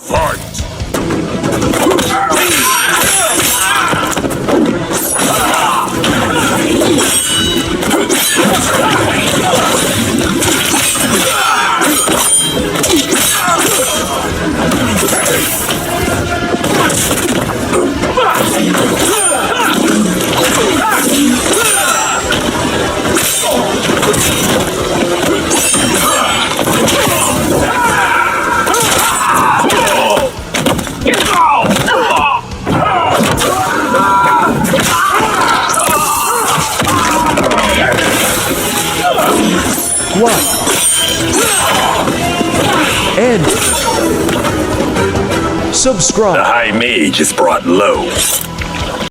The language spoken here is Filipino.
One. And subscribe. The High Mage is brought low.